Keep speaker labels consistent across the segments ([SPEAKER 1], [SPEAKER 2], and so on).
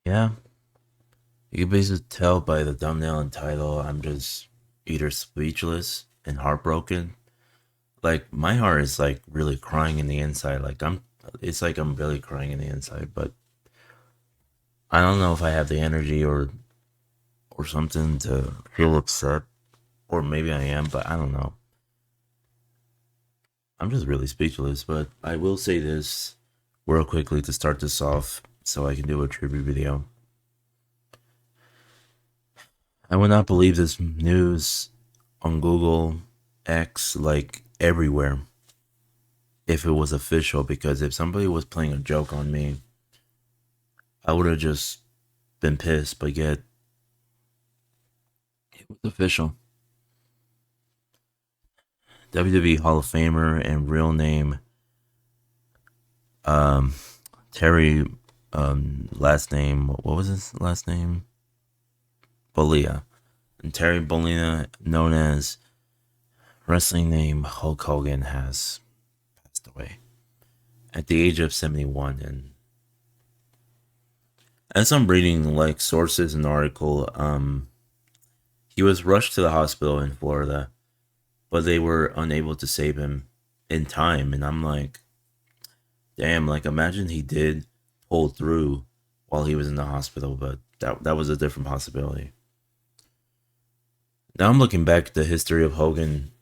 [SPEAKER 1] Yeah, you can basically tell by the thumbnail and title. I'm just either speechless and heartbroken. Like my heart is like really crying in the inside. It's like I'm really crying in the inside. But I don't know if I have the energy or something to feel upset, or maybe I am, but I don't know. I'm just really speechless. But I will say this real quickly to start this off, so I can do a tribute video. I would not believe this news on Google X, like everywhere, if it was official. Because if somebody was playing a joke on me, I would have just been pissed. But yet, it was official. WWE Hall of Famer and real name, um, Terry, last name, what was his last name? Bollea. And Terry Bollea, known as wrestling name Hulk Hogan, has passed away at the age of 71. And as I'm reading like sources and article, he was rushed to the hospital in Florida, but they were unable to save him in time. And I'm like, damn, like imagine he did pull through while he was in the hospital, but that was a different possibility. Now I'm looking back at the history of Hogan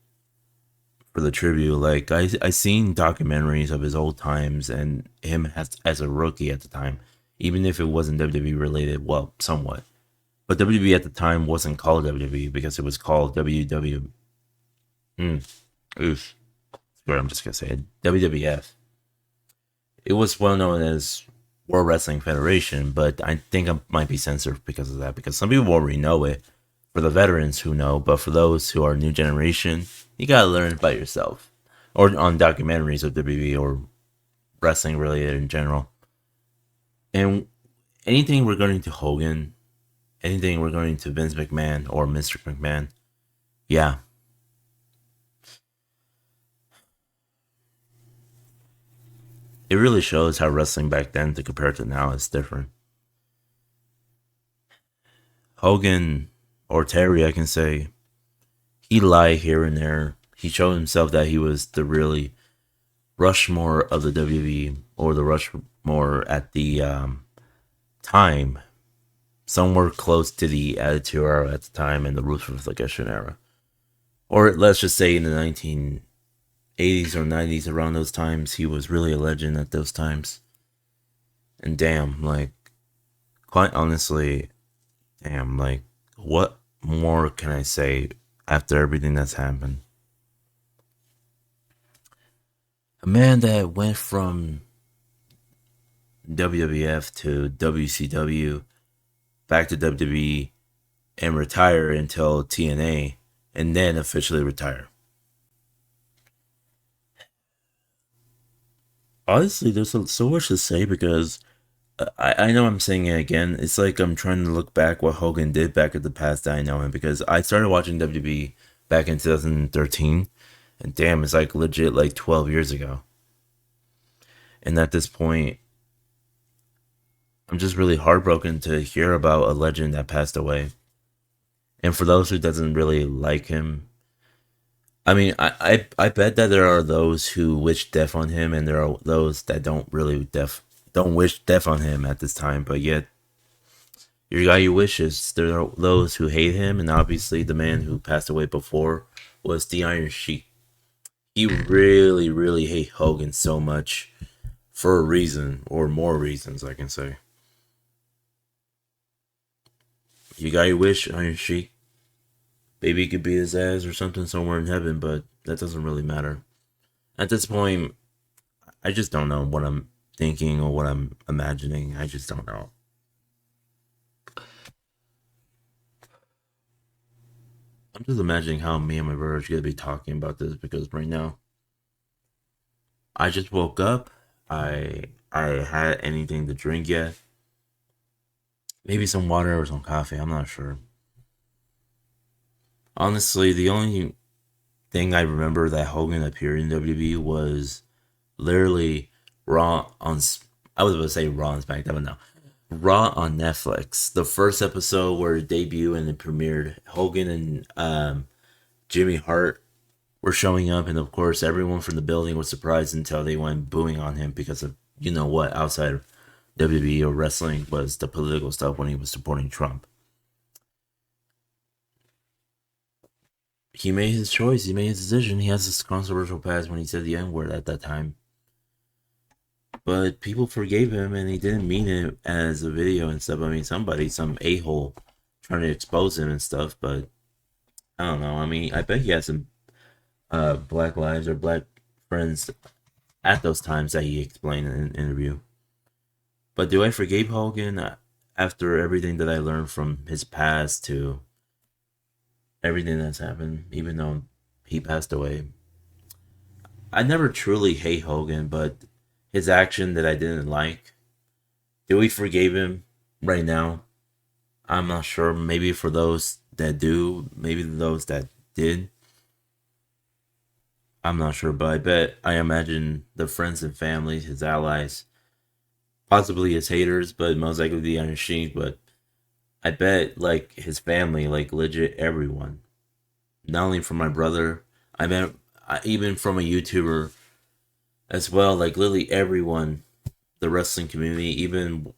[SPEAKER 1] for the tribute. Like I seen documentaries of his old times and him as a rookie at the time, even if it wasn't WWE related. Well, somewhat, but WWE at the time wasn't called WWE because it was called WW. Mm, oof. I'm just gonna say it. WWF. It was well known as World Wrestling Federation, but I think I might be censored because of that. Because some people already know it. For the veterans who know, but for those who are new generation, you gotta learn by yourself, or on documentaries of WWE or wrestling related in general. And anything regarding to Hogan, anything regarding to Vince McMahon or Mr. McMahon, yeah, it really shows how wrestling back then to compare to now is different. Hogan or Terry, I can say, he lied here and there. He showed himself that he was the really Rushmore of the WWE, or the Rushmore at the time, somewhere close to the Attitude Era at the time and the Ruthless era. Or let's just say in the 1980s or 90s, around those times, he was really a legend at those times. And damn, like, quite honestly, damn, like, what more can I say after everything that's happened? A man that went from WWF to WCW, back to WWE, and retire until TNA, and then officially retire. Honestly, there's so much to say because I know I'm saying it again. It's like I'm trying to look back what Hogan did back at the past that I know him, because I started watching WWE back in 2013, and damn, it's like legit like 12 years ago. And at this point, I'm just really heartbroken to hear about a legend that passed away. And for those who doesn't really like him, I mean, I bet that there are those who wish death on him, and there are those that don't wish death on him at this time. But yet, your guy you wishes. There are those who hate him, and obviously, the man who passed away before was the Iron Sheik. He really, really hate Hogan so much for a reason, or more reasons, I can say. You got your wish, Iron Sheik. Maybe he could beat his ass or something somewhere in heaven, but that doesn't really matter. At this point, I just don't know what I'm thinking or what I'm imagining. I just don't know. I'm just imagining how me and my brother are gonna be talking about this, because right now I just woke up. I had anything to drink yet. Maybe some water or some coffee. I'm not sure. Honestly, the only thing I remember that Hogan appeared in WWE was literally Raw on. I was about to say Raw on SmackDown, but no. Raw on Netflix. The first episode where it debuted and it premiered, Hogan and Jimmy Hart were showing up, and of course, everyone from the building was surprised until they went booing on him because of you know what outside of WWE or wrestling was the political stuff when he was supporting Trump. He made his choice. He made his decision. He has this controversial past when he said the N word at that time, but people forgave him, and he didn't mean it as a video and stuff. I mean, some a hole, trying to expose him and stuff, but I don't know. I mean, I bet he has some black lives or black friends at those times that he explained in an interview. But do I forgive Hogan after everything that I learned from his past to everything that's happened, even though he passed away? I never truly hate Hogan, but his action that I didn't like, do we forgive him right now? I'm not sure. Maybe for those that do, maybe those that did. I'm not sure, but I imagine the friends and family, his allies, possibly his haters, but most likely the Iron Sheik. But I bet like his family, like legit everyone, not only from my brother, I meant even from a YouTuber as well. Like literally everyone, the wrestling community. Even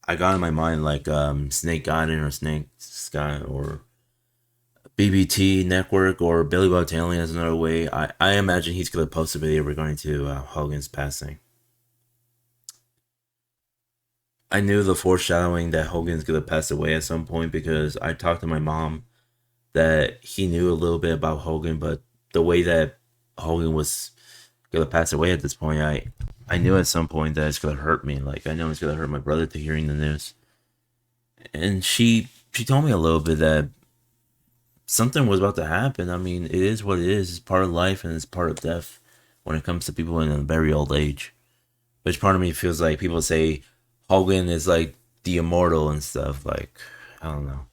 [SPEAKER 1] I got in my mind like Snake Godden or Snake Scott or BBT Network or Billy Bob Tanley has another way. I imagine he's gonna post a video regarding to Hogan's passing. I knew the foreshadowing that Hogan's gonna pass away at some point because I talked to my mom that he knew a little bit about Hogan, but the way that Hogan was gonna pass away at this point, I knew at some point that it's gonna hurt me. Like I know it's gonna hurt my brother to hearing the news. And she told me a little bit that something was about to happen. I mean, it is what it is. It's part of life and it's part of death when it comes to people in a very old age. Which part of me feels like people say Hogan is like the immortal and stuff. Like, I don't know.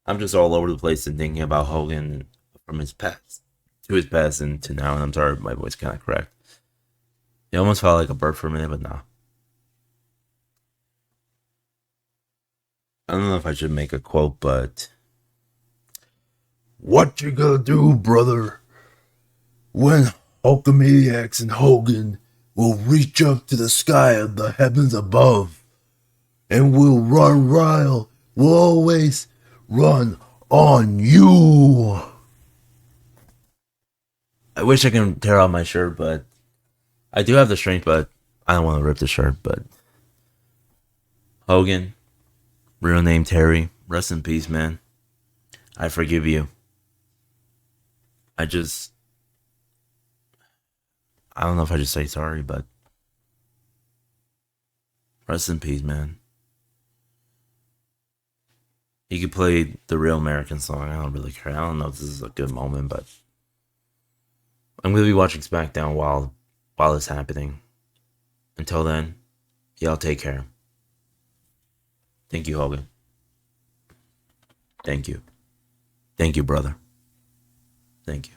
[SPEAKER 1] I'm just all over the place and thinking about Hogan from his past to his past and to now. And I'm sorry, my voice kind of cracked. It almost felt like a burp for a minute, but nah. I don't know if I should make a quote, but what you gonna do, brother, when Hulkamaniacs and Hogan will reach up to the sky of the heavens above and will run wild, will always run on you. I wish I can tear out my shirt, but I do have the strength, but I don't want to rip the shirt. But Hogan, real name Terry, rest in peace, man. I forgive you. I just, I don't know if I just say sorry, but rest in peace, man. You could play the real American song. I don't really care. I don't know if this is a good moment, but I'm gonna be watching SmackDown while it's happening. Until then, y'all take care. Thank you, Hogan. Thank you. Thank you, brother. Thank you.